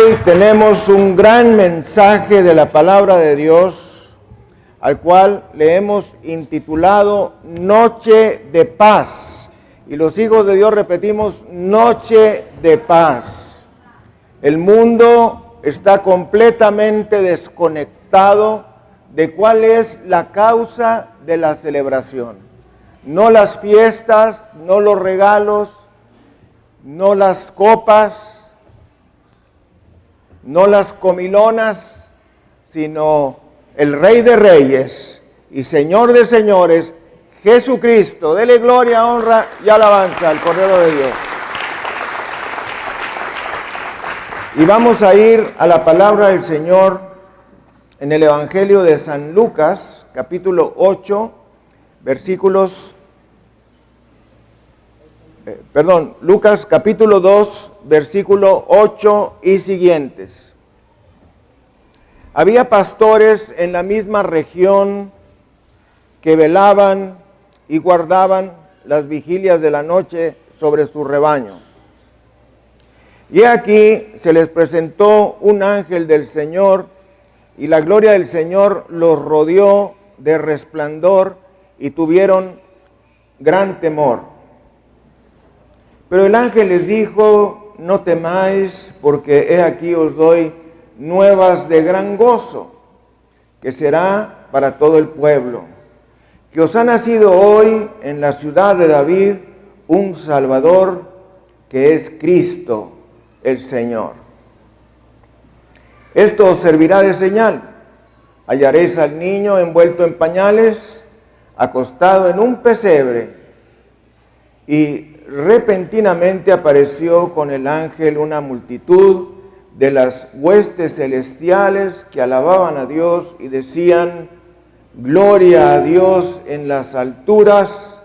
Hoy tenemos un gran mensaje de la palabra de Dios, al cual le hemos intitulado Noche de Paz. Y los hijos de Dios repetimos, Noche de Paz. El mundo está completamente desconectado de cuál es la causa de la celebración. No las fiestas, no los regalos, no las copas, no las comilonas, sino el Rey de Reyes y Señor de Señores, Jesucristo. Dele gloria, honra y alabanza al Cordero de Dios. Y vamos a ir a la palabra del Señor en el Evangelio de San Lucas, capítulo 8, Lucas capítulo 2, versículo 8 y siguientes. Había pastores en la misma región que velaban y guardaban las vigilias de la noche sobre su rebaño. Y aquí se les presentó un ángel del Señor, y la gloria del Señor los rodeó de resplandor y tuvieron gran temor. Pero el ángel les dijo, no temáis, porque he aquí os doy nuevas de gran gozo, que será para todo el pueblo, que os ha nacido hoy en la ciudad de David un Salvador, que es Cristo el Señor. Esto os servirá de señal. Hallaréis al niño envuelto en pañales, acostado en un pesebre. Y repentinamente apareció con el ángel una multitud de las huestes celestiales que alababan a Dios y decían, gloria a Dios en las alturas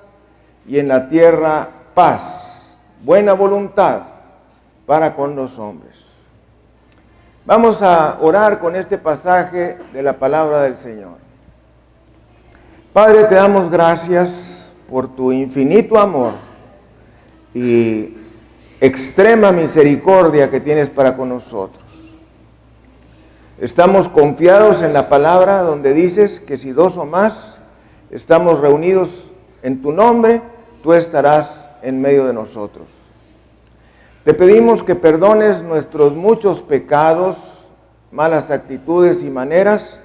y en la tierra paz, buena voluntad para con los hombres. Vamos a orar con este pasaje de la palabra del Señor. Padre, te damos gracias por tu infinito amor y extrema misericordia que tienes para con nosotros. Estamos confiados en la palabra donde dices que si dos o más estamos reunidos en tu nombre, tú estarás en medio de nosotros. Te pedimos que perdones nuestros muchos pecados, malas actitudes y maneras,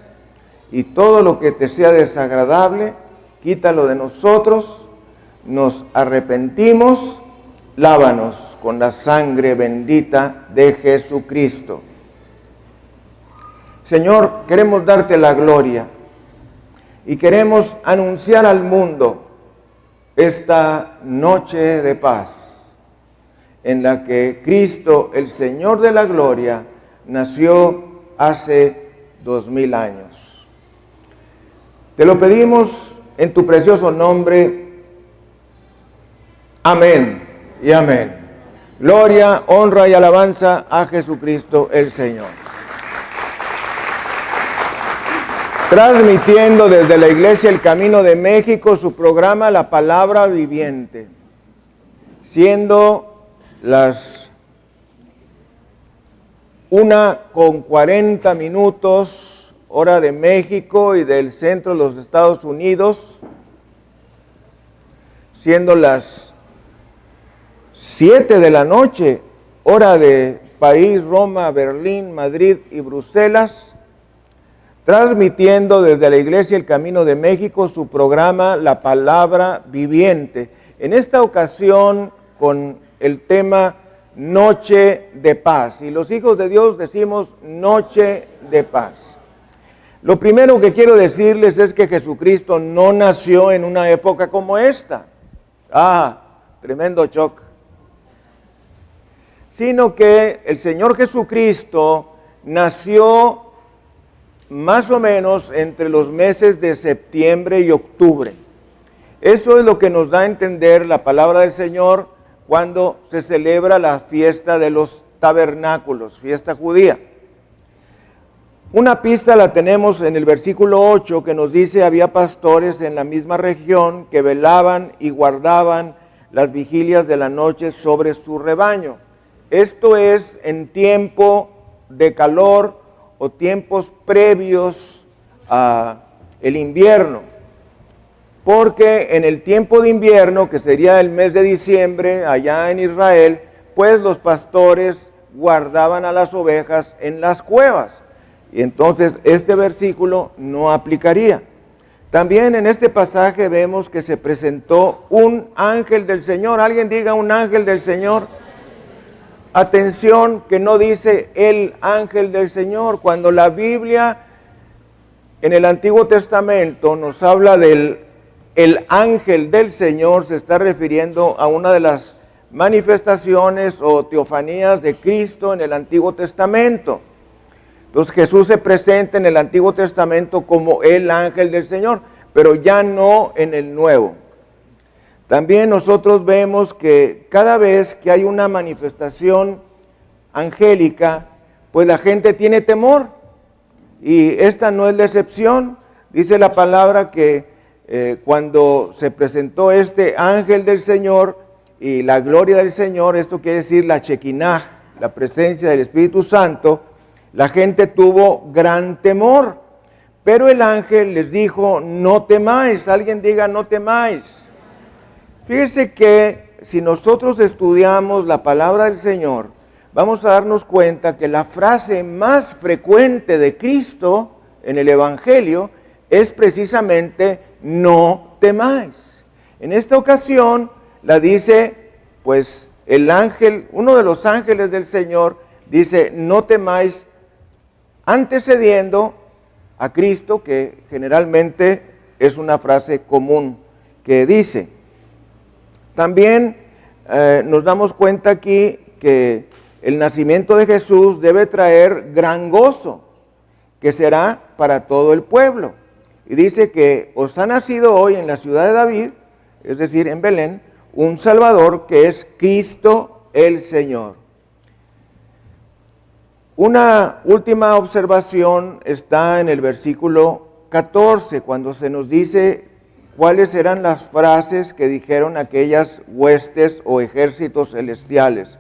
y todo lo que te sea desagradable, quítalo de nosotros, nos arrepentimos. Lávanos con la sangre bendita de Jesucristo. Señor, queremos darte la gloria y queremos anunciar al mundo esta noche de paz en la que Cristo, el Señor de la gloria, nació hace 2000 años. Te lo pedimos en tu precioso nombre. Amén. Y amén. Gloria, honra y alabanza a Jesucristo el Señor. Transmitiendo desde la Iglesia El Camino de México su programa La Palabra Viviente, siendo las 1:40 hora de México y del centro de los Estados Unidos, siendo las 7 de la noche, hora de París, Roma, Berlín, Madrid y Bruselas, transmitiendo desde la Iglesia El Camino de México su programa La Palabra Viviente. En esta ocasión con el tema Noche de Paz. Y los hijos de Dios decimos Noche de Paz. Lo primero que quiero decirles es que Jesucristo no nació en una época como esta. Tremendo shock. Sino que el Señor Jesucristo nació más o menos entre los meses de septiembre y octubre. Eso es lo que nos da a entender la palabra del Señor cuando se celebra la fiesta de los tabernáculos, fiesta judía. Una pista la tenemos en el versículo 8 que nos dice, había pastores en la misma región que velaban y guardaban las vigilias de la noche sobre su rebaño. Esto es en tiempo de calor o tiempos previos a el invierno, porque en el tiempo de invierno, que sería el mes de diciembre allá en Israel, pues los pastores guardaban a las ovejas en las cuevas, y entonces este versículo no aplicaría. También en este pasaje vemos que se presentó un ángel del Señor. Alguien diga un ángel del Señor. Atención, que no dice el ángel del Señor. Cuando la Biblia en el Antiguo Testamento nos habla del el ángel del Señor, se está refiriendo a una de las manifestaciones o teofanías de Cristo en el Antiguo Testamento. Entonces Jesús se presenta en el Antiguo Testamento como el ángel del Señor, pero ya no en el Nuevo. También nosotros vemos que cada vez que hay una manifestación angélica, pues la gente tiene temor. Y esta no es la excepción. Dice la palabra que cuando se presentó este ángel del Señor y la gloria del Señor, esto quiere decir la Shekinah, la presencia del Espíritu Santo, la gente tuvo gran temor, pero el ángel les dijo, no temáis. Alguien diga, no temáis. Fíjense que si nosotros estudiamos la palabra del Señor, vamos a darnos cuenta que la frase más frecuente de Cristo en el Evangelio es precisamente, no temáis. En esta ocasión la dice, pues el ángel, uno de los ángeles del Señor, dice, no temáis, antecediendo a Cristo, que generalmente es una frase común que dice. También nos damos cuenta aquí que el nacimiento de Jesús debe traer gran gozo, que será para todo el pueblo. Y dice que os ha nacido hoy en la ciudad de David, es decir, en Belén, un Salvador que es Cristo el Señor. Una última observación está en el versículo 14, cuando se nos dice cuáles eran las frases que dijeron aquellas huestes o ejércitos celestiales,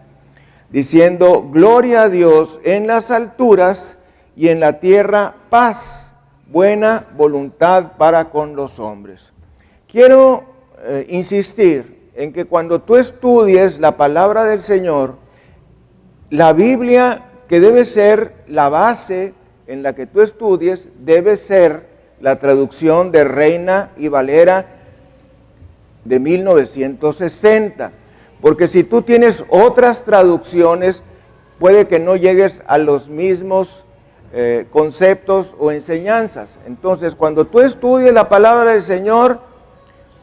diciendo, gloria a Dios en las alturas y en la tierra paz, buena voluntad para con los hombres. Quiero insistir en que cuando tú estudies la palabra del Señor, la Biblia, que debe ser la base en la que tú estudies, debe ser la traducción de Reina y Valera de 1960. Porque si tú tienes otras traducciones, puede que no llegues a los mismos conceptos o enseñanzas. Entonces, cuando tú estudies la palabra del Señor,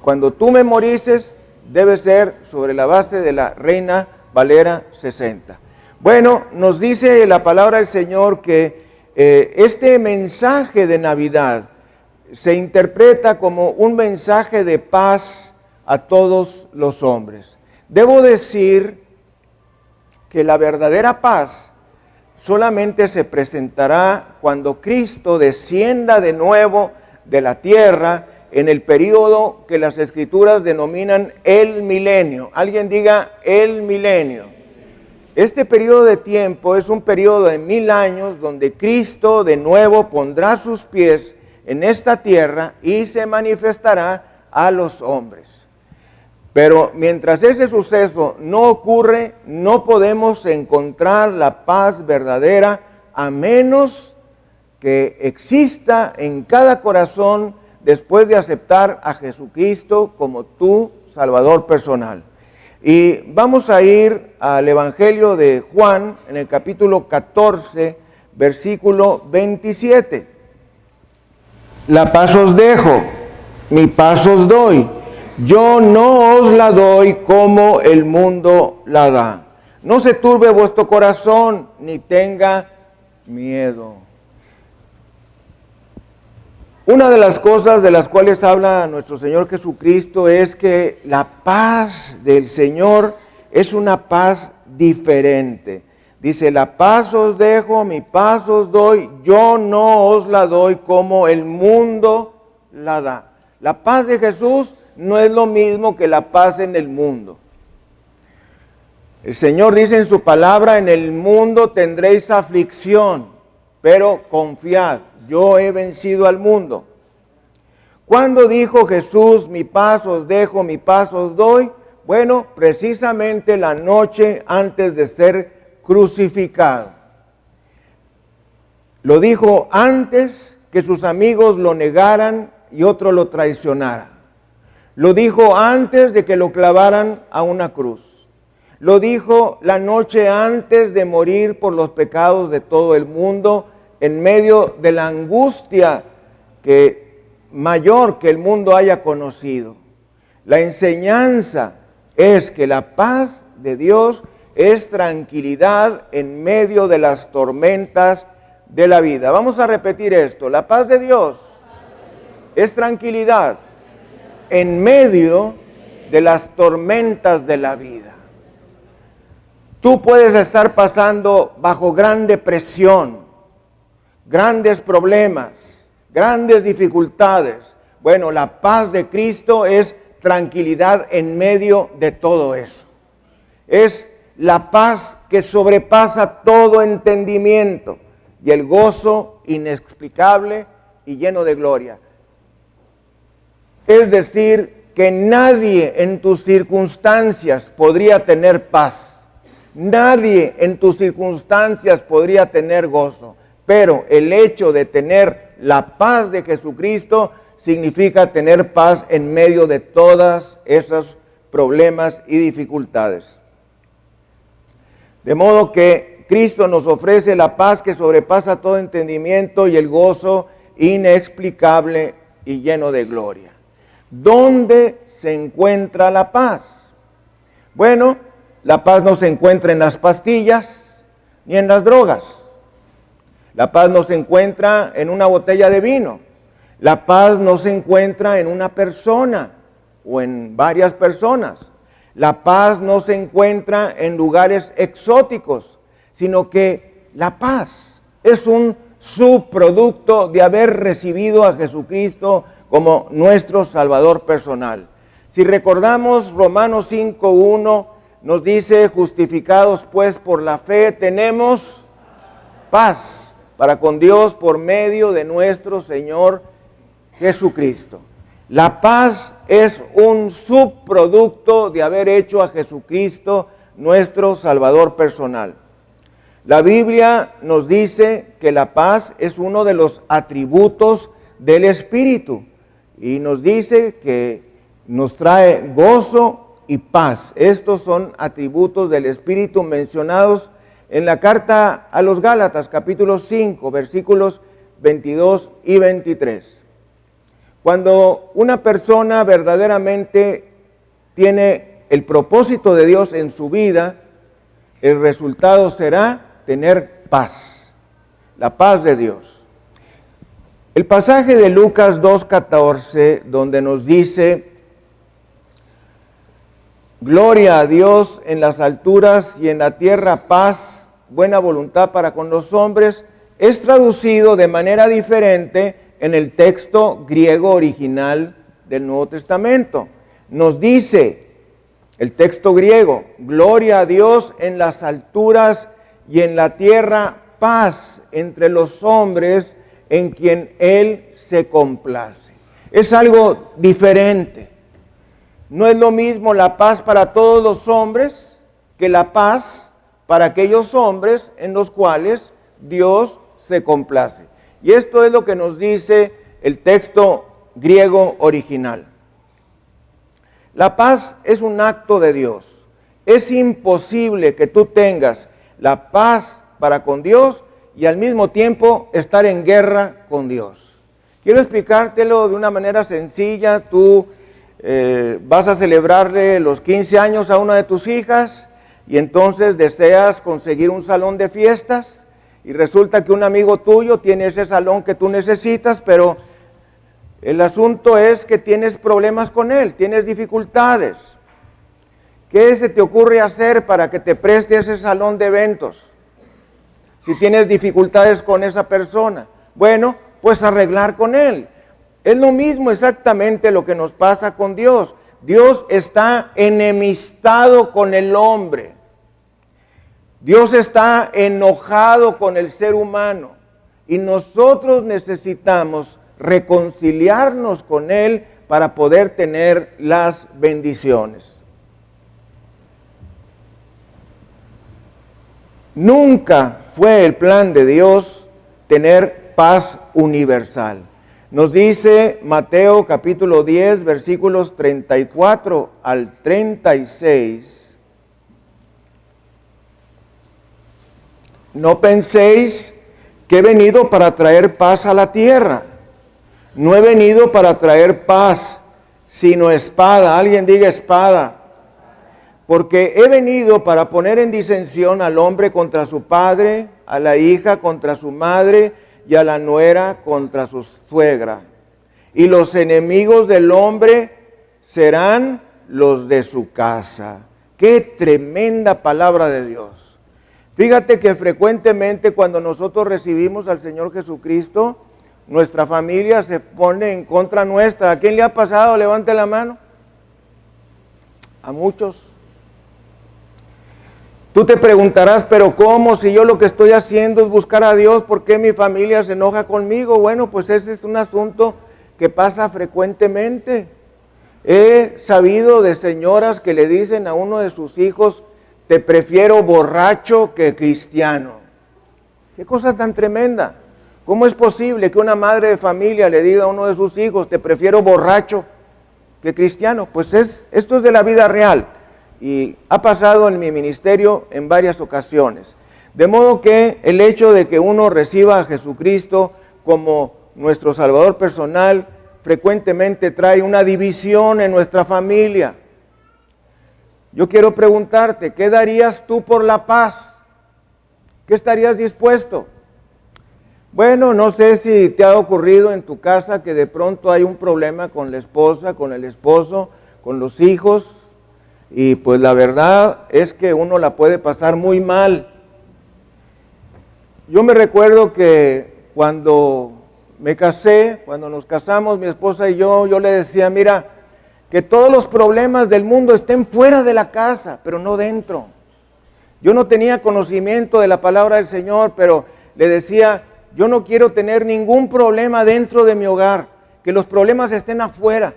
cuando tú memorices, debe ser sobre la base de la Reina Valera 60. Bueno, nos dice la palabra del Señor que este mensaje de Navidad se interpreta como un mensaje de paz a todos los hombres. Debo decir que la verdadera paz solamente se presentará cuando Cristo descienda de nuevo de la tierra en el periodo que las Escrituras denominan el milenio. Alguien diga el milenio. Este periodo de tiempo es un periodo de 1000 años donde Cristo de nuevo pondrá sus pies en esta tierra y se manifestará a los hombres. Pero mientras ese suceso no ocurre, no podemos encontrar la paz verdadera a menos que exista en cada corazón después de aceptar a Jesucristo como tu Salvador personal. Y vamos a ir al Evangelio de Juan, en el capítulo 14, versículo 27. La paz os dejo, mi paz os doy. Yo no os la doy como el mundo la da. No se turbe vuestro corazón, ni tenga miedo. Una de las cosas de las cuales habla nuestro Señor Jesucristo es que la paz del Señor es una paz diferente. Dice, la paz os dejo, mi paz os doy, yo no os la doy como el mundo la da. La paz de Jesús no es lo mismo que la paz en el mundo. El Señor dice en su palabra, en el mundo tendréis aflicción, pero confiad, yo he vencido al mundo. ¿Cuándo dijo Jesús, mi paz os dejo, mi paz os doy? Bueno, precisamente la noche antes de ser crucificado. Lo dijo antes que sus amigos lo negaran y otro lo traicionara. Lo dijo antes de que lo clavaran a una cruz. Lo dijo la noche antes de morir por los pecados de todo el mundo, en medio de la angustia mayor que el mundo haya conocido. La enseñanza es que la paz de Dios es tranquilidad en medio de las tormentas de la vida. Vamos a repetir esto. La paz de Dios es tranquilidad en medio de las tormentas de la vida. Tú puedes estar pasando bajo gran depresión, grandes problemas, grandes dificultades. Bueno, la paz de Cristo es tranquilidad en medio de todo eso. Es la paz que sobrepasa todo entendimiento y el gozo inexplicable y lleno de gloria. Es decir, que nadie en tus circunstancias podría tener paz. Nadie en tus circunstancias podría tener gozo. Pero el hecho de tener la paz de Jesucristo significa tener paz en medio de todas esos problemas y dificultades. De modo que Cristo nos ofrece la paz que sobrepasa todo entendimiento y el gozo inexplicable y lleno de gloria. ¿Dónde se encuentra la paz? Bueno, la paz no se encuentra en las pastillas ni en las drogas. La paz no se encuentra en una botella de vino. La paz no se encuentra en una persona o en varias personas. La paz no se encuentra en lugares exóticos, sino que la paz es un subproducto de haber recibido a Jesucristo como nuestro Salvador personal. Si recordamos Romanos 5:1, nos dice, justificados pues por la fe, tenemos paz para con Dios por medio de nuestro Señor Jesucristo. La paz es un subproducto de haber hecho a Jesucristo nuestro Salvador personal. La Biblia nos dice que la paz es uno de los atributos del Espíritu y nos dice que nos trae gozo y paz. Estos son atributos del Espíritu mencionados en la carta a los Gálatas, capítulo 5, versículos 22 y 23. Cuando una persona verdaderamente tiene el propósito de Dios en su vida, el resultado será tener paz, la paz de Dios. El pasaje de Lucas 2:14, donde nos dice, gloria a Dios en las alturas y en la tierra paz, buena voluntad para con los hombres, es traducido de manera diferente en el texto griego original del Nuevo Testamento. Nos dice el texto griego, gloria a Dios en las alturas y en la tierra paz entre los hombres en quien Él se complace. Es algo diferente. No es lo mismo la paz para todos los hombres que la paz para aquellos hombres en los cuales Dios se complace. Y esto es lo que nos dice el texto griego original. La paz es un acto de Dios. Es imposible que tú tengas la paz para con Dios y al mismo tiempo estar en guerra con Dios. Quiero explicártelo de una manera sencilla. Tú vas a celebrarle los 15 años a una de tus hijas y entonces deseas conseguir un salón de fiestas. Y resulta que un amigo tuyo tiene ese salón que tú necesitas, pero el asunto es que tienes problemas con él, tienes dificultades. ¿Qué se te ocurre hacer para que te preste ese salón de eventos? Si tienes dificultades con esa persona, bueno, pues arreglar con él. Es lo mismo exactamente lo que nos pasa con Dios. Dios está enemistado con el hombre. Dios está enojado con el ser humano y nosotros necesitamos reconciliarnos con Él para poder tener las bendiciones. Nunca fue el plan de Dios tener paz universal. Nos dice Mateo capítulo 10, versículos 34 al 36. No penséis que he venido para traer paz a la tierra. No he venido para traer paz, sino espada. Alguien diga espada. Porque he venido para poner en disensión al hombre contra su padre, a la hija contra su madre y a la nuera contra su suegra. Y los enemigos del hombre serán los de su casa. ¡Qué tremenda palabra de Dios! Fíjate que frecuentemente cuando nosotros recibimos al Señor Jesucristo, nuestra familia se pone en contra nuestra. ¿A quién le ha pasado? Levante la mano. A muchos. Tú te preguntarás, pero ¿cómo? Si yo lo que estoy haciendo es buscar a Dios, ¿por qué mi familia se enoja conmigo? Bueno, pues ese es un asunto que pasa frecuentemente. He sabido de señoras que le dicen a uno de sus hijos, te prefiero borracho que cristiano. ¿Qué cosa tan tremenda? ¿Cómo es posible que una madre de familia le diga a uno de sus hijos, te prefiero borracho que cristiano? Pues esto es de la vida real. Y ha pasado en mi ministerio en varias ocasiones. De modo que el hecho de que uno reciba a Jesucristo como nuestro Salvador personal frecuentemente trae una división en nuestra familia. Yo quiero preguntarte, ¿qué darías tú por la paz? ¿Qué estarías dispuesto? Bueno, no sé si te ha ocurrido en tu casa que de pronto hay un problema con la esposa, con el esposo, con los hijos. Y pues la verdad es que uno la puede pasar muy mal. Yo me recuerdo que cuando me casé, cuando nos casamos, mi esposa y yo le decía, mira, que todos los problemas del mundo estén fuera de la casa, pero no dentro. Yo no tenía conocimiento de la palabra del Señor, pero le decía, yo no quiero tener ningún problema dentro de mi hogar, que los problemas estén afuera.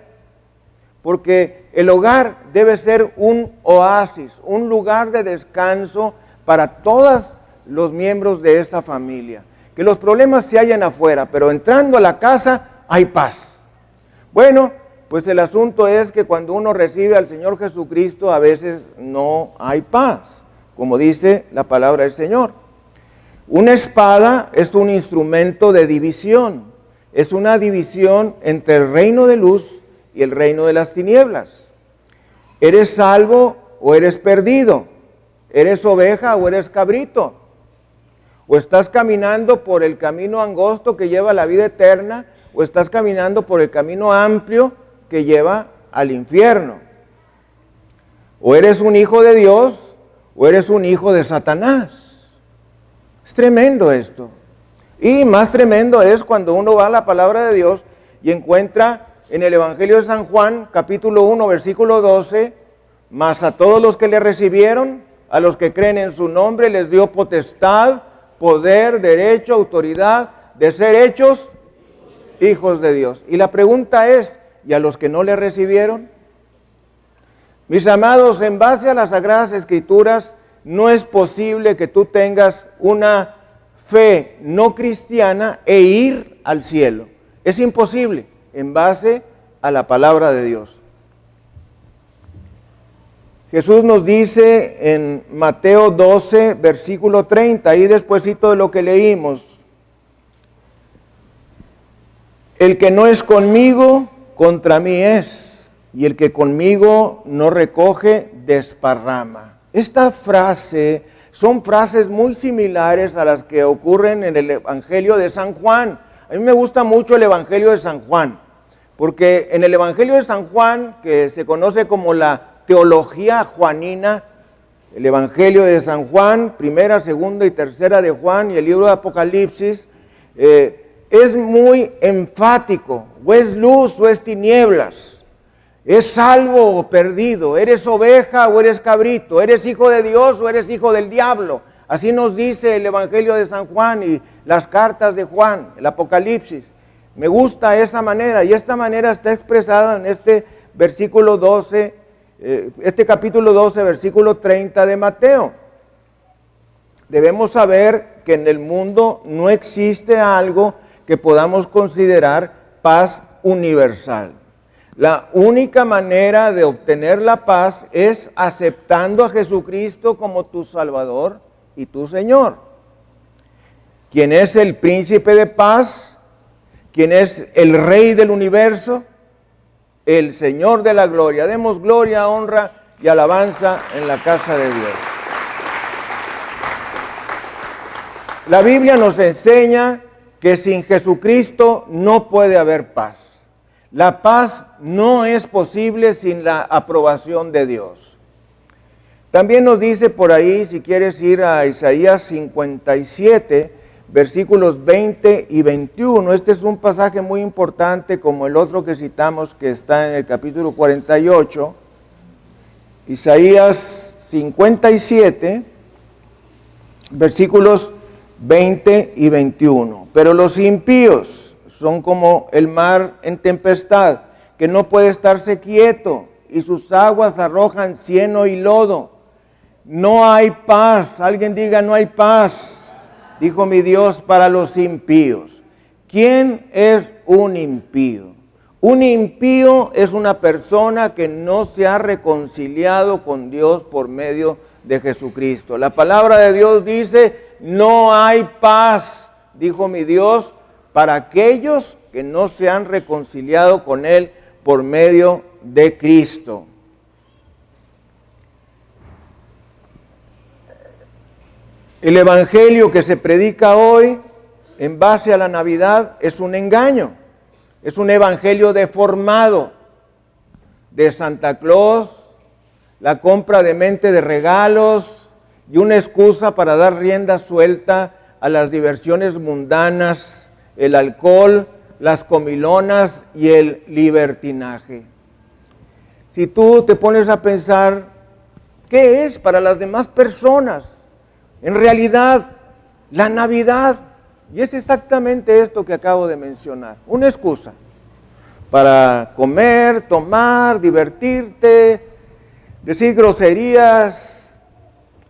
Porque el hogar debe ser un oasis, un lugar de descanso para todos los miembros de esta familia. Que los problemas se hallen afuera, pero entrando a la casa hay paz. Bueno, pues el asunto es que cuando uno recibe al Señor Jesucristo a veces no hay paz, como dice la palabra del Señor. Una espada es un instrumento de división, es una división entre el reino de luz y el reino de las tinieblas. ¿Eres salvo o eres perdido? ¿Eres oveja o eres cabrito? ¿O estás caminando por el camino angosto que lleva a la vida eterna? ¿O estás caminando por el camino amplio que lleva al infierno? ¿O eres un hijo de Dios o eres un hijo de Satanás? Es tremendo esto. Y más tremendo es cuando uno va a la palabra de Dios y encuentra en el Evangelio de San Juan, capítulo 1, versículo 12, mas a todos los que le recibieron, a los que creen en su nombre, les dio potestad, poder, derecho, autoridad, de ser hechos hijos de Dios. Y la pregunta es, ¿y a los que no le recibieron? Mis amados, en base a las Sagradas Escrituras, no es posible que tú tengas una fe no cristiana e ir al cielo. Es imposible. En base a la palabra de Dios. Jesús nos dice en Mateo 12, versículo 30, ahí despuesito de lo que leímos, el que no es conmigo, contra mí es, y el que conmigo no recoge, desparrama. Esta frase son frases muy similares a las que ocurren en el Evangelio de San Juan. A mí me gusta mucho el Evangelio de San Juan, porque en el Evangelio de San Juan, que se conoce como la teología juanina, el Evangelio de San Juan, primera, segunda y tercera de Juan y el libro de Apocalipsis, es muy enfático, o es luz o es tinieblas, es salvo o perdido, eres oveja o eres cabrito, eres hijo de Dios o eres hijo del diablo. Así nos dice el Evangelio de San Juan y las cartas de Juan, el Apocalipsis. Me gusta esa manera, y esta manera está expresada en este versículo 12, este capítulo 12, versículo 30 de Mateo. Debemos saber que en el mundo no existe algo que podamos considerar paz universal. La única manera de obtener la paz es aceptando a Jesucristo como tu Salvador y tu Señor. ¿Quién es el príncipe de paz? ¿Quién es el Rey del universo? El Señor de la gloria. Demos gloria, honra y alabanza en la casa de Dios. La Biblia nos enseña que sin Jesucristo no puede haber paz. La paz no es posible sin la aprobación de Dios. También nos dice por ahí, si quieres ir a Isaías 57, versículos 20 y 21. Este es un pasaje muy importante como el otro que citamos que está en el capítulo 48. Isaías 57, versículos 20 y 21. Pero los impíos son como el mar en tempestad, que no puede estarse quieto, y sus aguas arrojan cieno y lodo. No hay paz. Alguien diga, no hay paz, dijo mi Dios, para los impíos. ¿Quién es un impío? Un impío es una persona que no se ha reconciliado con Dios por medio de Jesucristo. La palabra de Dios dice, no hay paz, dijo mi Dios, para aquellos que no se han reconciliado con Él por medio de Cristo. El evangelio que se predica hoy en base a la Navidad es un engaño, es un evangelio deformado de Santa Claus, la compra de mente de regalos y una excusa para dar rienda suelta a las diversiones mundanas, el alcohol, las comilonas y el libertinaje. Si tú te pones a pensar, ¿qué es para las demás personas? En realidad, la Navidad, y es exactamente esto que acabo de mencionar, una excusa para comer, tomar, divertirte, decir groserías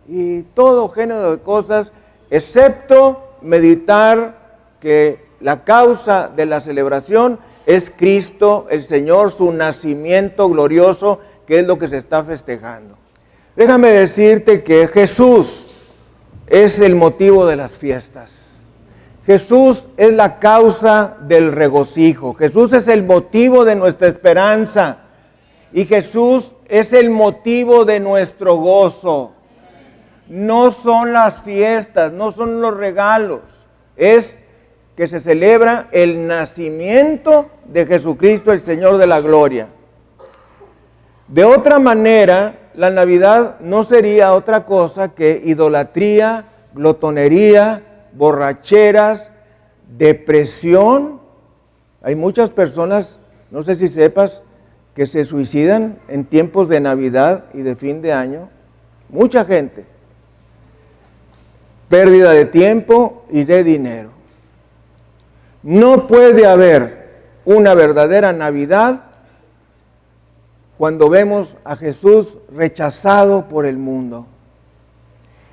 y todo género de cosas, excepto meditar que la causa de la celebración es Cristo, el Señor, su nacimiento glorioso, que es lo que se está festejando. Déjame decirte que Jesús es el motivo de las fiestas. Jesús es la causa del regocijo. Jesús es el motivo de nuestra esperanza. Y Jesús es el motivo de nuestro gozo. No son las fiestas, no son los regalos. Es que se celebra el nacimiento de Jesucristo, el Señor de la gloria. De otra manera, la Navidad no sería otra cosa que idolatría, glotonería, borracheras, depresión. Hay muchas personas, no sé si sepas, que se suicidan en tiempos de Navidad y de fin de año. Mucha gente. Pérdida de tiempo y de dinero. No puede haber una verdadera Navidad cuando vemos a Jesús rechazado por el mundo,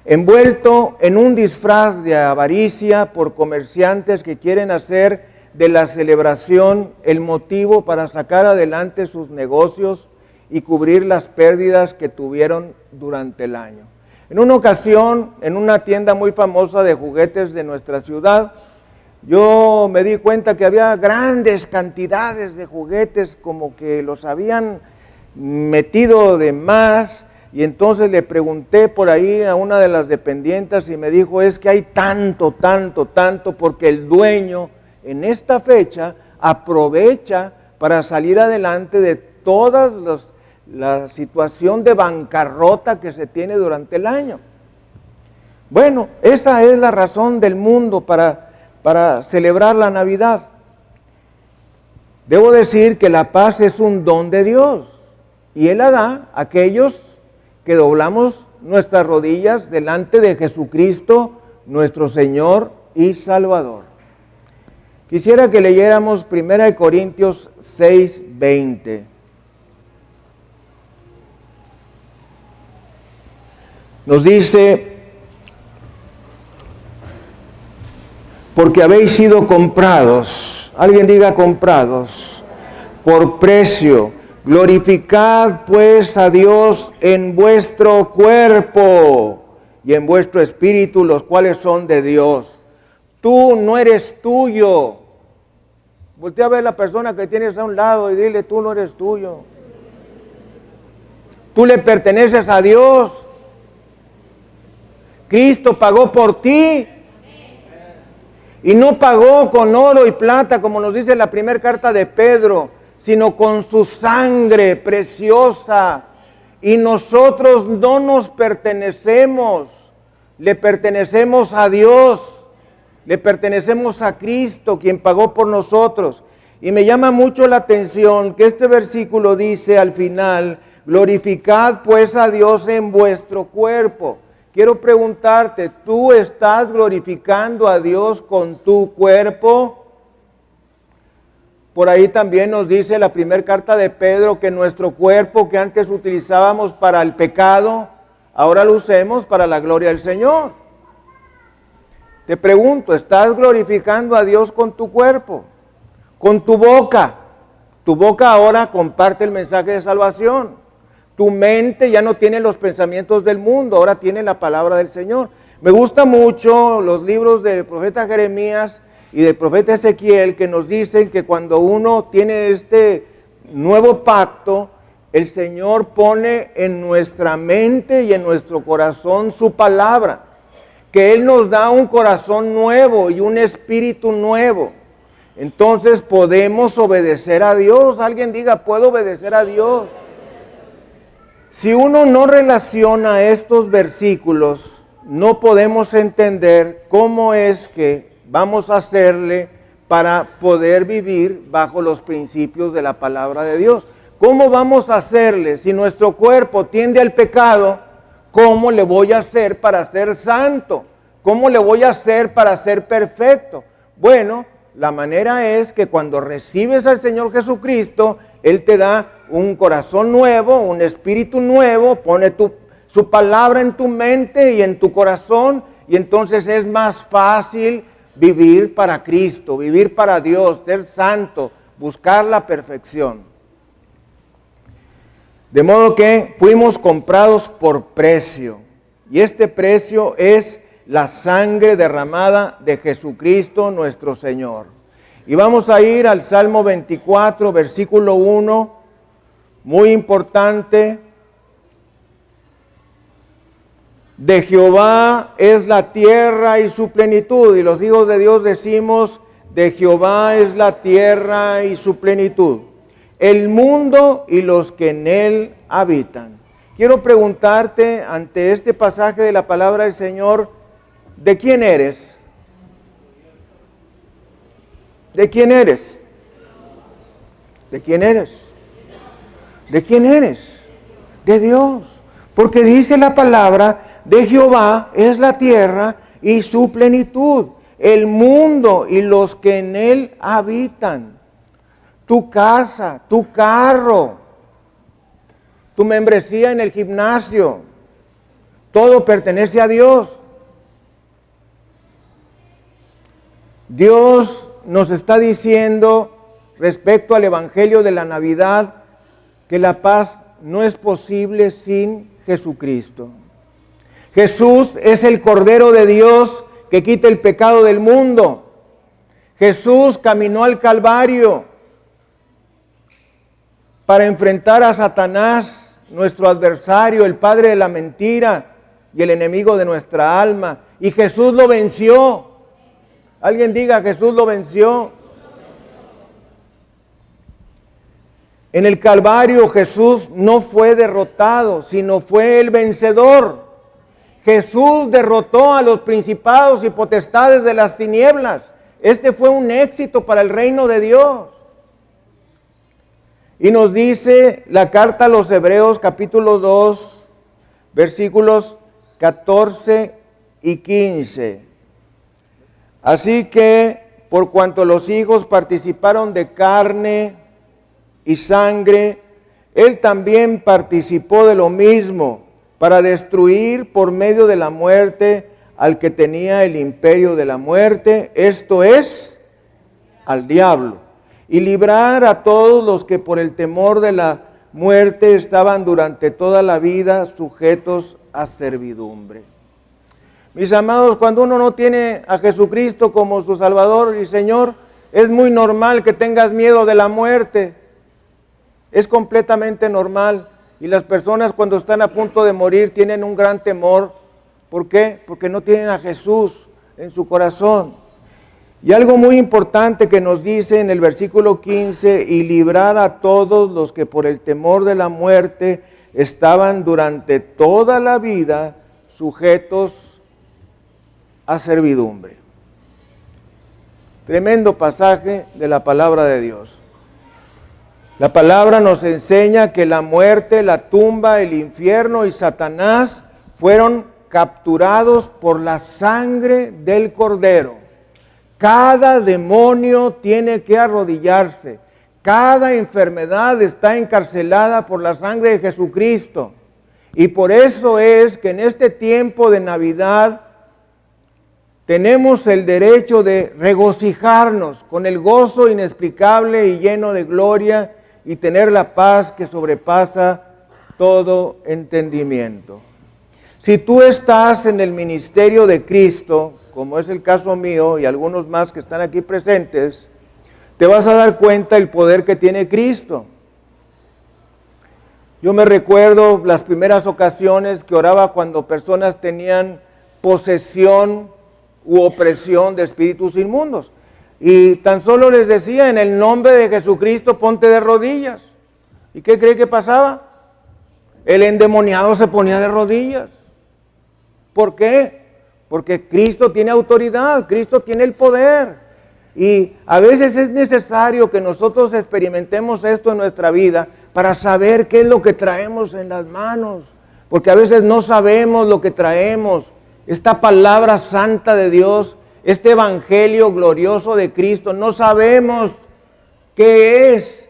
envuelto en un disfraz de avaricia por comerciantes que quieren hacer de la celebración el motivo para sacar adelante sus negocios y cubrir las pérdidas que tuvieron durante el año. En una ocasión, en una tienda muy famosa de juguetes de nuestra ciudad, yo me di cuenta que había grandes cantidades de juguetes, como que los habían metido de más, y entonces le pregunté por ahí a una de las dependientes y me dijo, es que hay tanto, porque el dueño en esta fecha aprovecha para salir adelante de todas la situación de bancarrota que se tiene durante el año. Bueno, esa es la razón del mundo para celebrar la Navidad. Debo decir que la paz es un don de Dios y Él la da a aquellos que doblamos nuestras rodillas delante de Jesucristo, nuestro Señor y Salvador. Quisiera que leyéramos 1 Corintios 6:20. Nos dice: porque habéis sido comprados, alguien diga comprados, por precio. Glorificad pues a Dios en vuestro cuerpo y en vuestro espíritu, los cuales son de Dios. Tú no eres tuyo. Voltea a ver a la persona que tienes a un lado y dile: tú no eres tuyo. Tú le perteneces a Dios. Cristo pagó por ti. Y no pagó con oro y plata, como nos dice la primera carta de Pedro, sino con su sangre preciosa. Y nosotros no nos pertenecemos, le pertenecemos a Dios, le pertenecemos a Cristo, quien pagó por nosotros. Y me llama mucho la atención que este versículo dice al final: glorificad pues a Dios en vuestro cuerpo. Quiero preguntarte, ¿tú estás glorificando a Dios con tu cuerpo? Por ahí también nos dice la primera carta de Pedro que nuestro cuerpo que antes utilizábamos para el pecado, ahora lo usemos para la gloria del Señor. Te pregunto, ¿estás glorificando a Dios con tu cuerpo? Con tu boca. Tu boca ahora comparte el mensaje de salvación. Tu mente ya no tiene los pensamientos del mundo, ahora tiene la palabra del Señor. Me gustan mucho los libros del profeta Jeremías y del profeta Ezequiel, que nos dicen que cuando uno tiene este nuevo pacto, el Señor pone en nuestra mente y en nuestro corazón su palabra, que Él nos da un corazón nuevo y un espíritu nuevo. Entonces podemos obedecer a Dios. Alguien diga: puedo obedecer a Dios. Si uno no relaciona estos versículos, no podemos entender cómo es que vamos a hacerle para poder vivir bajo los principios de la palabra de Dios. ¿Cómo vamos a hacerle si nuestro cuerpo tiende al pecado? ¿Cómo le voy a hacer para ser santo? ¿Cómo le voy a hacer para ser perfecto? Bueno, la manera es que cuando recibes al Señor Jesucristo, Él te da un corazón nuevo, un espíritu nuevo, pone su palabra en tu mente y en tu corazón, y entonces es más fácil vivir para Cristo, vivir para Dios, ser santo, buscar la perfección. De modo que fuimos comprados por precio, y este precio es la sangre derramada de Jesucristo nuestro Señor. Y vamos a ir al Salmo 24, versículo 1, muy importante. De Jehová es la tierra y su plenitud. Y los hijos de Dios decimos: de Jehová es la tierra y su plenitud, el mundo y los que en él habitan. Quiero preguntarte ante este pasaje de la palabra del Señor: ¿de quién eres? ¿De quién eres? ¿De quién eres? ¿De quién eres? De Dios. Porque dice la palabra: de Jehová es la tierra y su plenitud, el mundo y los que en él habitan. Tu casa, tu carro, tu membresía en el gimnasio, todo pertenece a Dios. Dios nos está diciendo respecto al Evangelio de la Navidad que la paz no es posible sin Jesucristo. Jesús es el Cordero de Dios que quita el pecado del mundo. Jesús caminó al Calvario para enfrentar a Satanás, nuestro adversario, el padre de la mentira y el enemigo de nuestra alma. Y Jesús lo venció. Alguien diga: Jesús lo venció. En el Calvario Jesús no fue derrotado, sino fue el vencedor. Jesús derrotó a los principados y potestades de las tinieblas. Este fue un éxito para el reino de Dios. Y nos dice la carta a los Hebreos, capítulo 2, versículos 14 y 15. Así que, por cuanto los hijos participaron de carne y sangre, él también participó de lo mismo, para destruir por medio de la muerte al que tenía el imperio de la muerte, esto es, al diablo, y librar a todos los que por el temor de la muerte estaban durante toda la vida sujetos a servidumbre. Mis amados, cuando uno no tiene a Jesucristo como su Salvador y Señor, es muy normal que tengas miedo de la muerte. Es completamente normal. Y las personas cuando están a punto de morir tienen un gran temor. ¿Por qué? Porque no tienen a Jesús en su corazón. Y algo muy importante que nos dice en el versículo 15, y librar a todos los que por el temor de la muerte estaban durante toda la vida sujetos a servidumbre. Tremendo pasaje de la palabra de Dios. La palabra nos enseña que la muerte, la tumba, el infierno y Satanás fueron capturados por la sangre del Cordero. Cada demonio tiene que arrodillarse. Cada enfermedad está encarcelada por la sangre de Jesucristo. Y por eso es que en este tiempo de Navidad tenemos el derecho de regocijarnos con el gozo inexplicable y lleno de gloria y tener la paz que sobrepasa todo entendimiento. Si tú estás en el ministerio de Cristo, como es el caso mío y algunos más que están aquí presentes, te vas a dar cuenta del poder que tiene Cristo. Yo me recuerdo las primeras ocasiones que oraba cuando personas tenían posesión u opresión de espíritus inmundos. Y tan solo les decía, en el nombre de Jesucristo, ponte de rodillas. ¿Y qué cree que pasaba? El endemoniado se ponía de rodillas. ¿Por qué? Porque Cristo tiene autoridad, Cristo tiene el poder. Y a veces es necesario que nosotros experimentemos esto en nuestra vida para saber qué es lo que traemos en las manos. Porque a veces no sabemos lo que traemos. Esta palabra santa de Dios, este evangelio glorioso de Cristo, no sabemos qué es.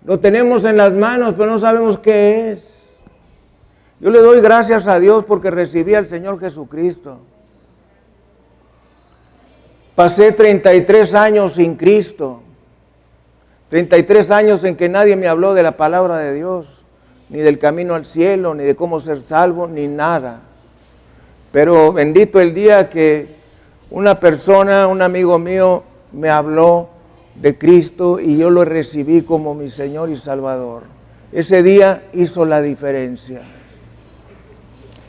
Lo tenemos en las manos, pero no sabemos qué es. Yo le doy gracias a Dios porque recibí al Señor Jesucristo. Pasé 33 años sin Cristo. 33 años en que nadie me habló de la palabra de Dios, ni del camino al cielo, ni de cómo ser salvo, ni nada. Pero bendito el día que una persona, un amigo mío, me habló de Cristo y yo lo recibí como mi Señor y Salvador. Ese día hizo la diferencia.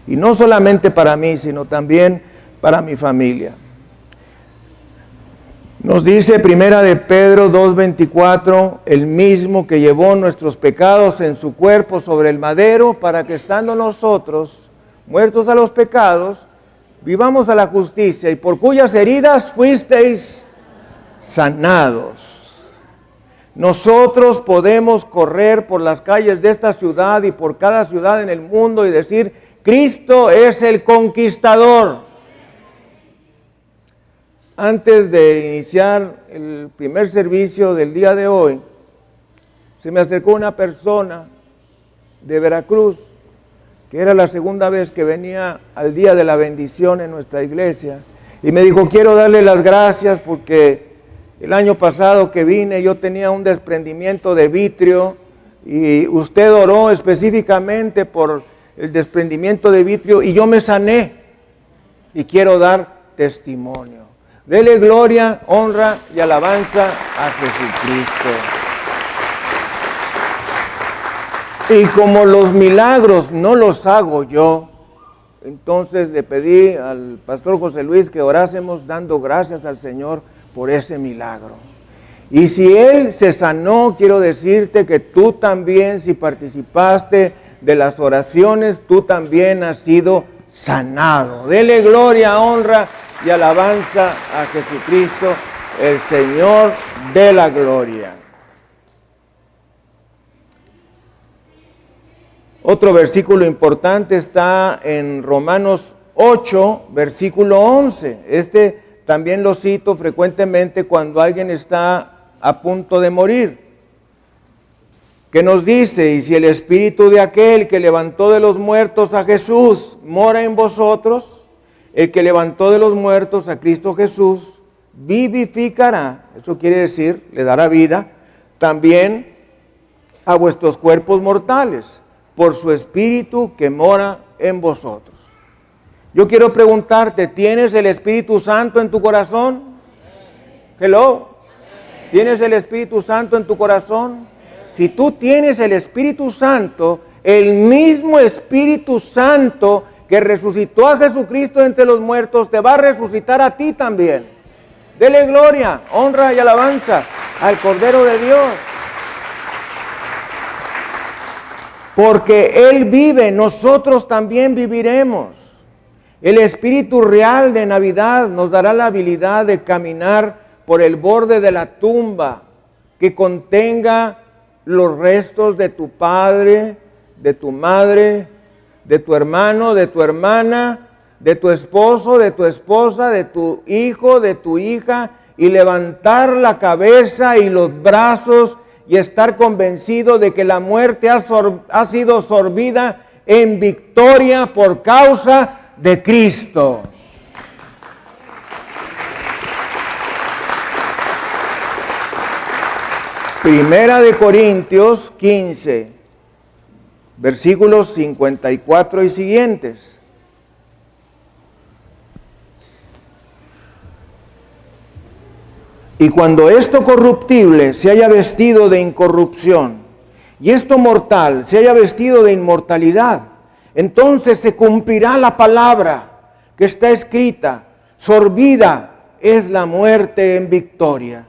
Y no solamente para mí, sino también para mi familia. Nos dice Primera de Pedro 2:24, el mismo que llevó nuestros pecados en su cuerpo sobre el madero, para que estando nosotros muertos a los pecados, vivamos a la justicia, y por cuyas heridas fuisteis sanados. Nosotros podemos correr por las calles de esta ciudad y por cada ciudad en el mundo y decir, Cristo es el conquistador. Antes de iniciar el primer servicio del día de hoy, se me acercó una persona de Veracruz, que era la segunda vez que venía al día de la bendición en nuestra iglesia, y me dijo, quiero darle las gracias porque el año pasado que vine yo tenía un desprendimiento de vitrio y usted oró específicamente por el desprendimiento de vitrio y yo me sané y quiero dar testimonio. Dele gloria, honra y alabanza a Jesucristo. Y como los milagros no los hago yo, entonces le pedí al pastor José Luis que orásemos dando gracias al Señor por ese milagro. Y si Él se sanó, quiero decirte que tú también, si participaste de las oraciones, tú también has sido sanado. Dele gloria, honra y alabanza a Jesucristo, el Señor de la gloria. Otro versículo importante está en Romanos 8, versículo 11. Este también lo cito frecuentemente cuando alguien está a punto de morir, que nos dice: y si el espíritu de aquel que levantó de los muertos a Jesús mora en vosotros, el que levantó de los muertos a Cristo Jesús vivificará, eso quiere decir, le dará vida, también a vuestros cuerpos mortales, por su espíritu que mora en vosotros. Yo quiero preguntarte, ¿tienes el Espíritu Santo en tu corazón? Hello. ¿Tienes el Espíritu Santo en tu corazón? Si tú tienes el Espíritu Santo, el mismo Espíritu Santo que resucitó a Jesucristo entre los muertos, te va a resucitar a ti también. Dele gloria, honra y alabanza al Cordero de Dios. Porque Él vive, nosotros también viviremos. El Espíritu real de Navidad nos dará la habilidad de caminar por el borde de la tumba que contenga los restos de tu padre, de tu madre, de tu hermano, de tu hermana, de tu esposo, de tu esposa, de tu hijo, de tu hija, y levantar la cabeza y los brazos y estar convencido de que la muerte ha sido sorbida en victoria por causa de Cristo. Primera de Corintios 15, versículos 54 y siguientes. Y cuando esto corruptible se haya vestido de incorrupción, y esto mortal se haya vestido de inmortalidad, entonces se cumplirá la palabra que está escrita: sorbida es la muerte en victoria.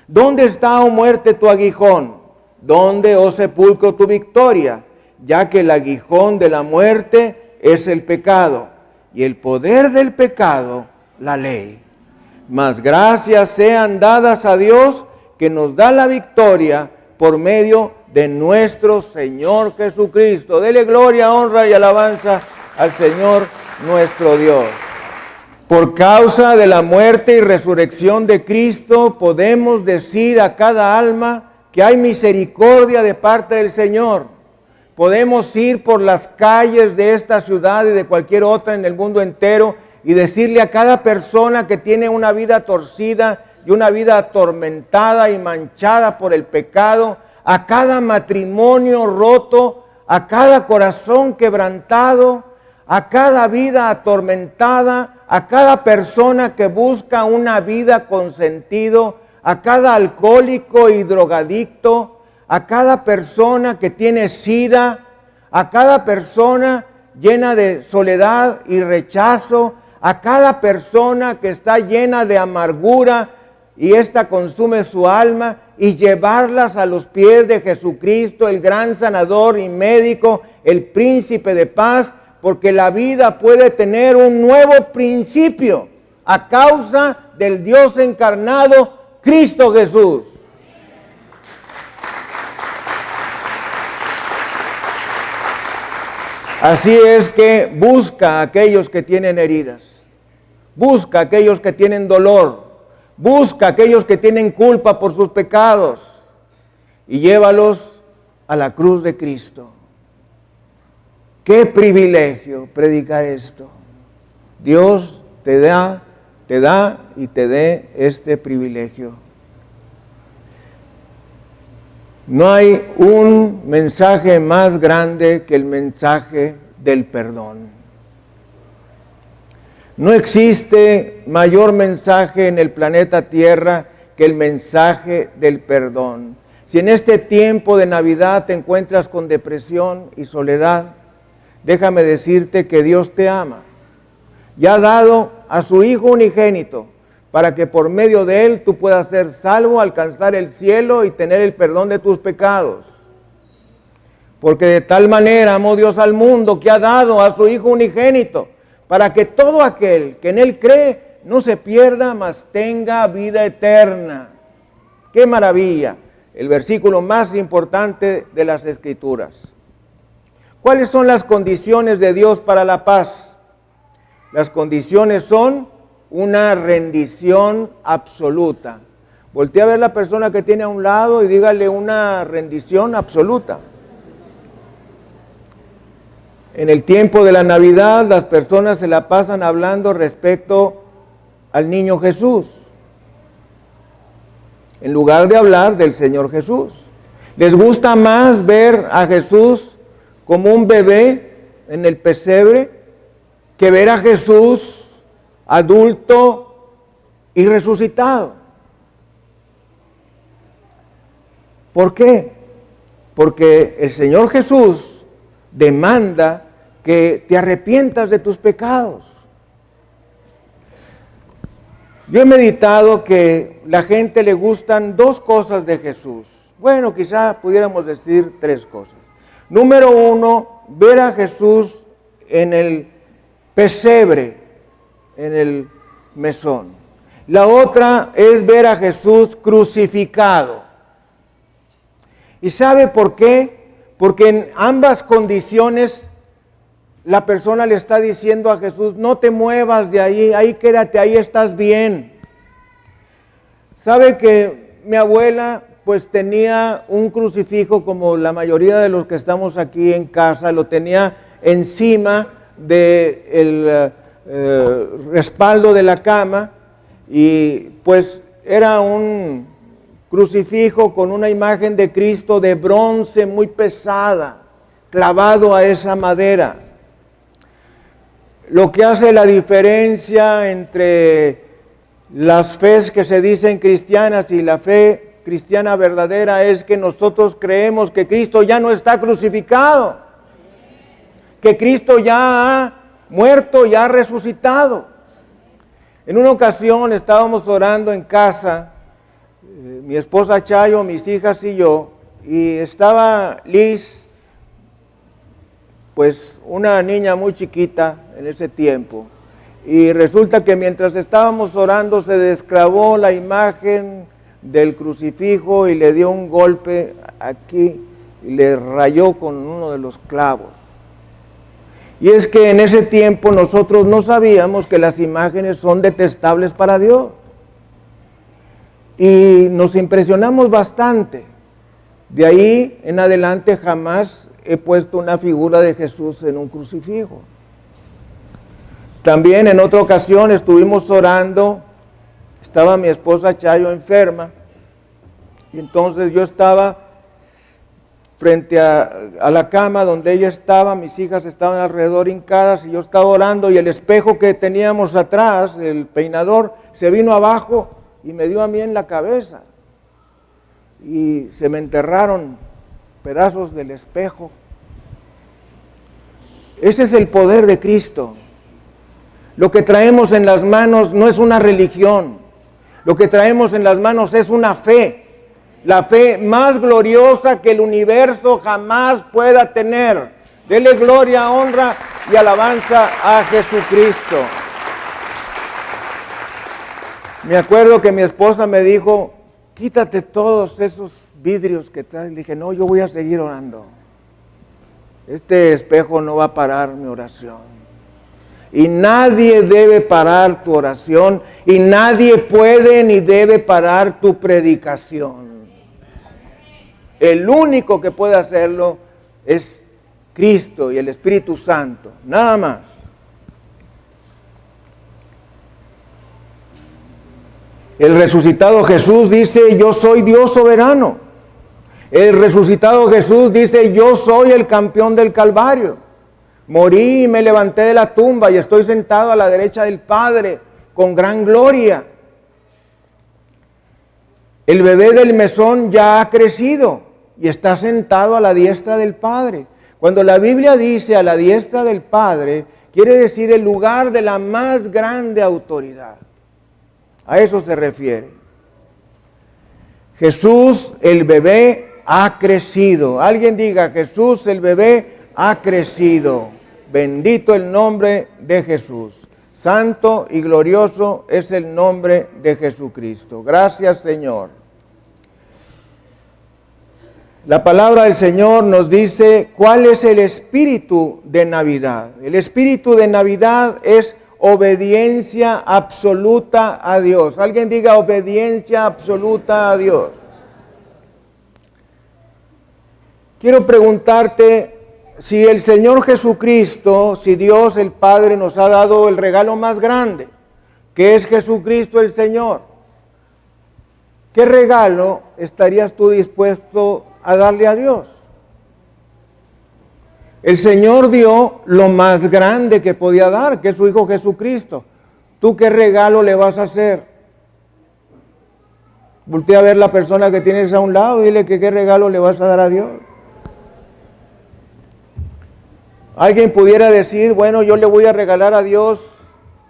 ¿Dónde está, oh muerte, tu aguijón? ¿Dónde, oh sepulcro, tu victoria? Ya que el aguijón de la muerte es el pecado, y el poder del pecado, la ley. Mas gracias sean dadas a Dios, que nos da la victoria por medio de nuestro Señor Jesucristo. Dele gloria, honra y alabanza al Señor nuestro Dios. Por causa de la muerte y resurrección de Cristo, podemos decir a cada alma que hay misericordia de parte del Señor. Podemos ir por las calles de esta ciudad y de cualquier otra en el mundo entero y decirle a cada persona que tiene una vida torcida y una vida atormentada y manchada por el pecado, a cada matrimonio roto, a cada corazón quebrantado, a cada vida atormentada, a cada persona que busca una vida con sentido, a cada alcohólico y drogadicto, a cada persona que tiene sida, a cada persona llena de soledad y rechazo, a cada persona que está llena de amargura y esta consume su alma, y llevarlas a los pies de Jesucristo, el gran sanador y médico, el príncipe de paz, porque la vida puede tener un nuevo principio a causa del Dios encarnado, Cristo Jesús. Así es que busca a aquellos que tienen heridas, busca a aquellos que tienen dolor, busca a aquellos que tienen culpa por sus pecados y llévalos a la cruz de Cristo. Qué privilegio predicar esto. Dios te da y te dé este privilegio. No hay un mensaje más grande que el mensaje del perdón. No existe mayor mensaje en el planeta Tierra que el mensaje del perdón. Si en este tiempo de Navidad te encuentras con depresión y soledad, déjame decirte que Dios te ama y ha dado a su Hijo unigénito para que por medio de Él tú puedas ser salvo, alcanzar el cielo y tener el perdón de tus pecados. Porque de tal manera amó Dios al mundo que ha dado a su Hijo unigénito para que todo aquel que en Él cree no se pierda, mas tenga vida eterna. ¡Qué maravilla! El versículo más importante de las Escrituras. ¿Cuáles son las condiciones de Dios para la paz? Las condiciones son una rendición absoluta. Voltea a ver la persona que tiene a un lado y dígale una rendición absoluta. En el tiempo de la Navidad las personas se la pasan hablando respecto al niño Jesús, en lugar de hablar del Señor Jesús. Les gusta más ver a Jesús como un bebé en el pesebre que ver a Jesús adulto y resucitado. ¿Por qué? Porque el Señor Jesús demanda que te arrepientas de tus pecados. Yo he meditado que la gente le gustan dos cosas de Jesús. Bueno, quizá pudiéramos decir tres cosas. Número uno, ver a Jesús en el pesebre, en el mesón. La otra es ver a Jesús crucificado. ¿Y sabe por qué? Porque en ambas condiciones la persona le está diciendo a Jesús, no te muevas de ahí, ahí quédate, ahí estás bien. ¿Sabe que mi abuela pues tenía un crucifijo como la mayoría de los que estamos aquí en casa, lo tenía encima del respaldo de la cama y pues era un crucifijo con una imagen de Cristo de bronce muy pesada, clavado a esa madera. Lo que hace la diferencia entre las fes que se dicen cristianas y la fe cristiana verdadera es que nosotros creemos que Cristo ya no está crucificado, que Cristo ya ha muerto y ha resucitado. En una ocasión estábamos orando en casa, mi esposa Chayo, mis hijas y yo, y estaba Liz, pues una niña muy chiquita en ese tiempo, y resulta que mientras estábamos orando se desclavó la imagen del crucifijo y le dio un golpe aquí y le rayó con uno de los clavos. Y es que en ese tiempo nosotros no sabíamos que las imágenes son detestables para Dios. Y nos impresionamos bastante. De ahí en adelante jamás he puesto una figura de Jesús en un crucifijo. También en otra ocasión estuvimos orando, estaba mi esposa Chayo enferma, y entonces yo estaba frente a la cama donde ella estaba, mis hijas estaban alrededor hincadas, y yo estaba orando, y el espejo que teníamos atrás, el peinador, se vino abajo y me dio a mí en la cabeza, y se me enterraron pedazos del espejo. Ese es el poder de Cristo. Lo que traemos en las manos no es una religión, lo que traemos en las manos es una fe, la fe más gloriosa que el universo jamás pueda tener. Dele gloria, honra y alabanza a Jesucristo. Me acuerdo que mi esposa me dijo, quítate todos esos vidrios que traes. Le dije, no, yo voy a seguir orando. Este espejo no va a parar mi oración. Y nadie debe parar tu oración y nadie puede ni debe parar tu predicación. El único que puede hacerlo es Cristo y el Espíritu Santo, nada más. El resucitado Jesús dice, yo soy Dios soberano. El resucitado Jesús dice, yo soy el campeón del Calvario. Morí y me levanté de la tumba y estoy sentado a la derecha del Padre con gran gloria. El bebé del mesón ya ha crecido y está sentado a la diestra del Padre. Cuando la Biblia dice a la diestra del Padre, quiere decir el lugar de la más grande autoridad. A eso se refiere. Jesús, el bebé, ha crecido. Alguien diga, Jesús, el bebé, ha crecido. Bendito el nombre de Jesús. Santo y glorioso es el nombre de Jesucristo. Gracias, Señor. La palabra del Señor nos dice cuál es el espíritu de Navidad. El espíritu de Navidad es obediencia absoluta a Dios. Alguien diga obediencia absoluta a Dios. Quiero preguntarte si el Señor Jesucristo, si Dios el Padre nos ha dado el regalo más grande, que es Jesucristo el Señor, ¿qué regalo estarías tú dispuesto a darle a Dios? El Señor dio lo más grande que podía dar, que es su Hijo Jesucristo. ¿Tú qué regalo le vas a hacer? Voltea a ver la persona que tienes a un lado y dile que qué regalo le vas a dar a Dios. Alguien pudiera decir, bueno, yo le voy a regalar a Dios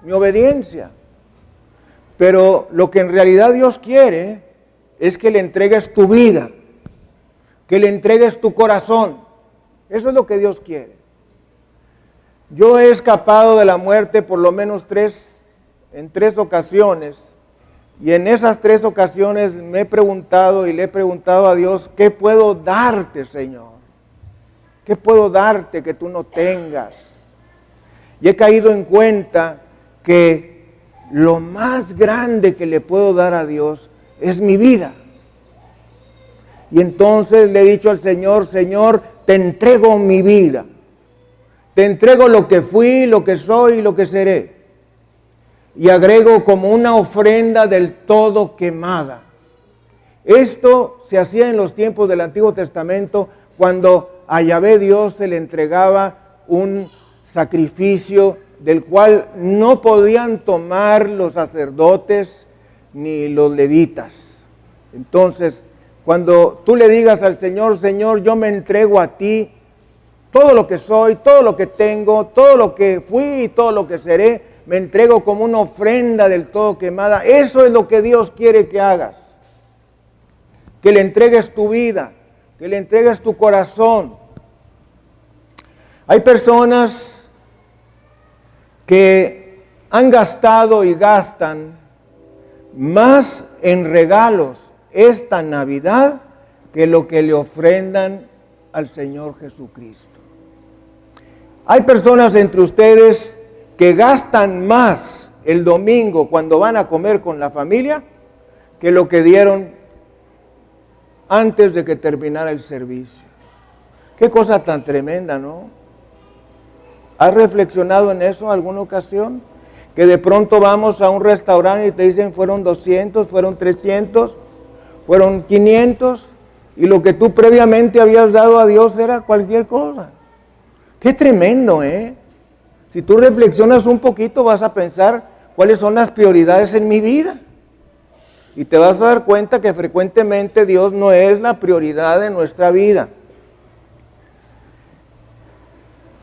mi obediencia. Pero lo que en realidad Dios quiere es que le entregues tu vida, que le entregues tu corazón. Eso es lo que Dios quiere. Yo he escapado de la muerte por lo menos en tres ocasiones, y en esas 3 ocasiones me he preguntado y le he preguntado a Dios, ¿qué puedo darte, Señor? ¿Qué puedo darte que tú no tengas? Y he caído en cuenta que lo más grande que le puedo dar a Dios es mi vida. Y entonces le he dicho al Señor, Señor, te entrego mi vida. Te entrego lo que fui, lo que soy y lo que seré. Y agrego como una ofrenda del todo quemada. Esto se hacía en los tiempos del Antiguo Testamento cuando a Yahvé Dios se le entregaba un sacrificio del cual no podían tomar los sacerdotes ni los levitas. Entonces, cuando tú le digas al Señor, Señor, yo me entrego a ti, todo lo que soy, todo lo que tengo, todo lo que fui y todo lo que seré, me entrego como una ofrenda del todo quemada. Eso es lo que Dios quiere que hagas. Que le entregues tu vida, que le entregues tu corazón. Hay personas que han gastado y gastan más en regalos esta Navidad que lo que le ofrendan al Señor Jesucristo. Hay personas entre ustedes que gastan más el domingo cuando van a comer con la familia que lo que dieron antes de que terminara el servicio. Qué cosa tan tremenda, ¿no? ¿Has reflexionado en eso alguna ocasión? Que de pronto vamos a un restaurante y te dicen fueron 200, fueron 300, fueron 500, y lo que tú previamente habías dado a Dios era cualquier cosa. Qué tremendo, ¿eh? Si tú reflexionas un poquito vas a pensar cuáles son las prioridades en mi vida. Y te vas a dar cuenta que frecuentemente Dios no es la prioridad de nuestra vida.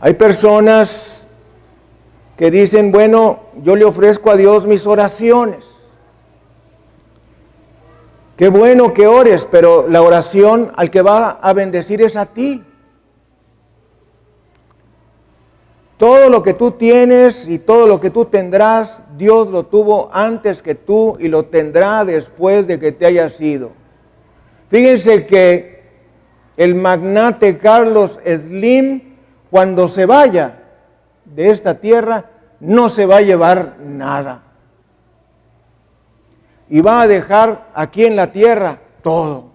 Hay personas que dicen, bueno, yo le ofrezco a Dios mis oraciones. Qué bueno que ores, pero la oración al que va a bendecir es a ti. Todo lo que tú tienes y todo lo que tú tendrás, Dios lo tuvo antes que tú y lo tendrá después de que te hayas ido. Fíjense que el magnate Carlos Slim, cuando se vaya de esta tierra, no se va a llevar nada. Y va a dejar aquí en la tierra todo.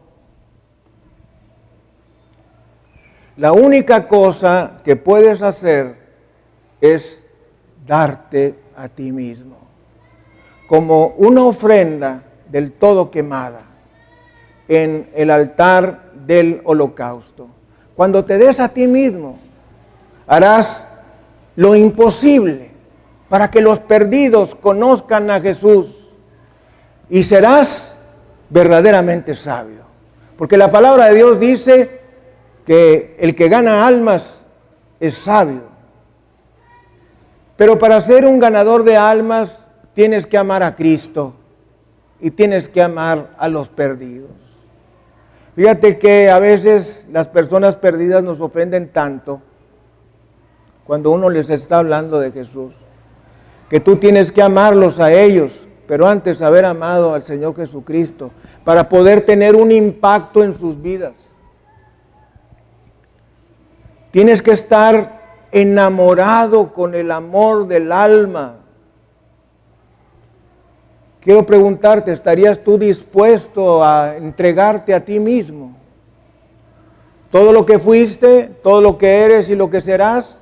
La única cosa que puedes hacer es darte a ti mismo, como una ofrenda del todo quemada en el altar del holocausto. Cuando te des a ti mismo, harás lo imposible para que los perdidos conozcan a Jesús y serás verdaderamente sabio. Porque la palabra de Dios dice que el que gana almas es sabio. Pero para ser un ganador de almas tienes que amar a Cristo y tienes que amar a los perdidos. Fíjate que a veces las personas perdidas nos ofenden tanto cuando uno les está hablando de Jesús, que tú tienes que amarlos a ellos, pero antes haber amado al Señor Jesucristo para poder tener un impacto en sus vidas. Tienes que estar enamorado con el amor del alma. Quiero preguntarte, ¿estarías tú dispuesto a entregarte a ti mismo? Todo lo que fuiste, todo lo que eres y lo que serás,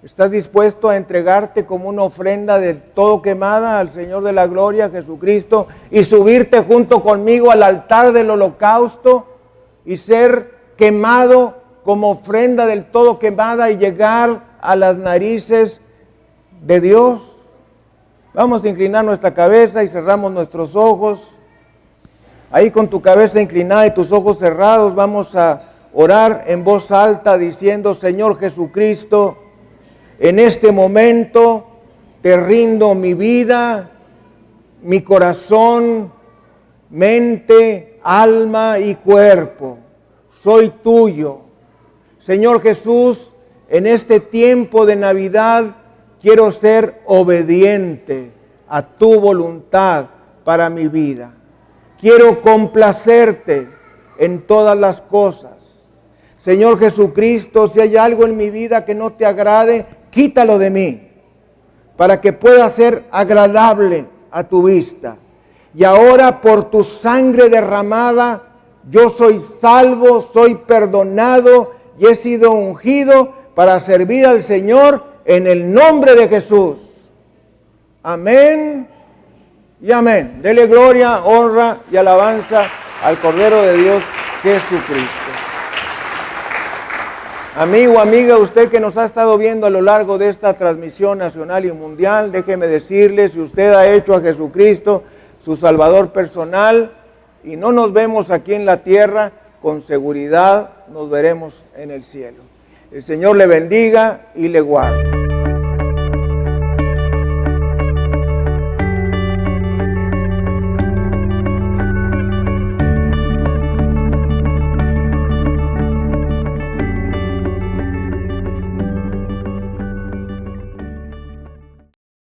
¿estás dispuesto a entregarte como una ofrenda del todo quemada al Señor de la gloria, Jesucristo, y subirte junto conmigo al altar del holocausto y ser quemado como ofrenda del todo quemada y llegar a las narices de Dios? Vamos a inclinar nuestra cabeza y cerramos nuestros ojos. Ahí con tu cabeza inclinada y tus ojos cerrados vamos a orar en voz alta diciendo: Señor Jesucristo, en este momento te rindo mi vida, mi corazón, mente, alma y cuerpo. Soy tuyo. Señor Jesús, en este tiempo de Navidad quiero ser obediente a tu voluntad para mi vida. Quiero complacerte en todas las cosas. Señor Jesucristo, si hay algo en mi vida que no te agrade, quítalo de mí, para que pueda ser agradable a tu vista. Y ahora, por tu sangre derramada, yo soy salvo, soy perdonado y he sido ungido para servir al Señor en el nombre de Jesús. Amén y amén. Dele gloria, honra y alabanza al Cordero de Dios Jesucristo. Amigo, amiga, usted que nos ha estado viendo a lo largo de esta transmisión nacional y mundial, déjeme decirle, si usted ha hecho a Jesucristo su Salvador personal y no nos vemos aquí en la tierra, con seguridad nos veremos en el cielo. El Señor le bendiga y le guarde.